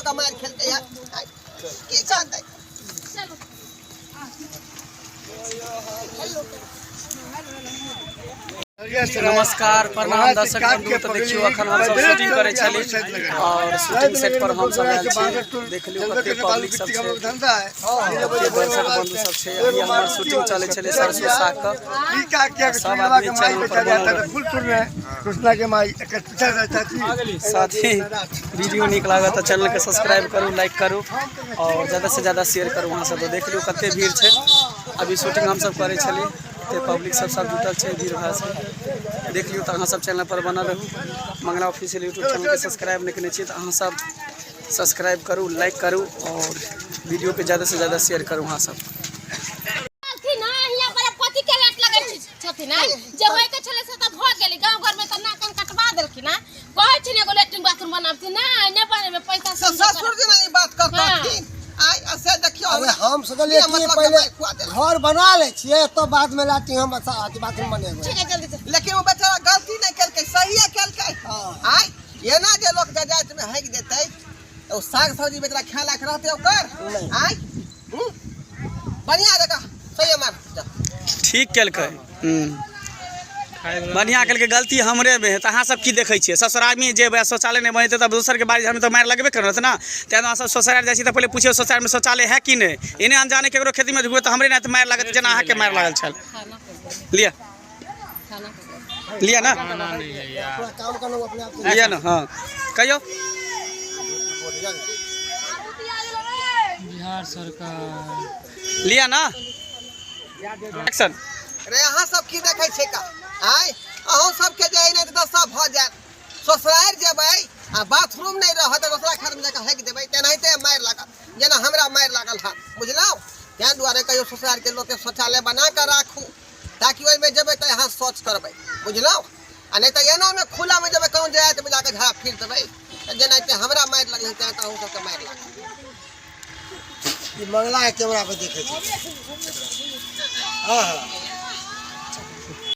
का मार खेलते यार की जानते नमस्कार प्रणाम दर्शक बंधु। तो देखियो अखन हम सब शूटिंग करे छली और शूटिंग सेट पर हम सब आयल छी। देख लियो कते पब्लिक सब छै, दर्शक बंधु सब छै। अभी हमर शूटिंग चले छले सरसों साग का, सब आदमी चैनल पर बनल साथ ही वीडियो निक लागत तो चैनल के सब्सक्राइब करू, लाइक करू और ज्यादा से ज्यादा शेयर करू। वहां सब तो देख लियो कते भीड़ छै। अभी शूटिंग हम सब करे छली ते पब्लिक सब जुटल छै भीड़ भाड़ से। देख लियो तो अहाँ सब चैनल पर बनल रहू। मंगला ऑफिशियल यूट्यूब चैनल के सब्सक्राइब नहीं करने चाहिए तो अहाँ सब सब्सक्राइब करू, लाइक करू और वीडियो के ज़्यादा से ज़्यादा शेयर करू। अहाँ सब हम सोचलिए पहले घर बना ले छिए तो बाद में लाती हम बाथरूम बनेबे। लेकिन वो बेचारा गलती नहीं करके सही करके आई ये ना जे लोग जायज में हक देते तो साग सब्जी बेचारा खा लाख रहते ओकर आई बढ़िया जगह सही मार ठीक केलकै। बढ़िया केलकै। गलती हमरे में है तो अहाँ सब की देखे छिए। ससुराल में जे शौचालय नहीं बने तब दूसर के बारी हमें तो मार लगबे करत ना। तें अहाँ सब ससुराल जाई छी तो पहले पूछियो ससुराल में शौचालय है कि नहीं। इन्हें अनजाने केकरो खेती में हुए तो हमरे ना तो मार लागत जना अहाँ के मार लागल छल। लिया लिया ना लिया ना। हाँ कहियो बिहार सरकार लिया ना एक्शन रे अहाँ सब की देखे छे का आई अहू सब के जाई नहीं तो सब भ जाए। ससुराल जेबै आ बाथरूम नहीं रहत तो दूसरा घर में जाके हक देबै तेनाहिते मार लागत जना हमरा मार लागल है बुझलौ। तें दुआरे कहियो ससुराल के लोग के शौचालय बना के राखू ताकि ओइ में जेबै त यहाँ शौच करबै बुझलौ। आ नहीं तो एना में खुला में जेबै कहूं जाए तो जाके झाड़ा फिर देबै जेनाहिते हमरा मार लगल है त अहू सब के मार लागल। ई मंगला के कैमरा पे देखे छी। हां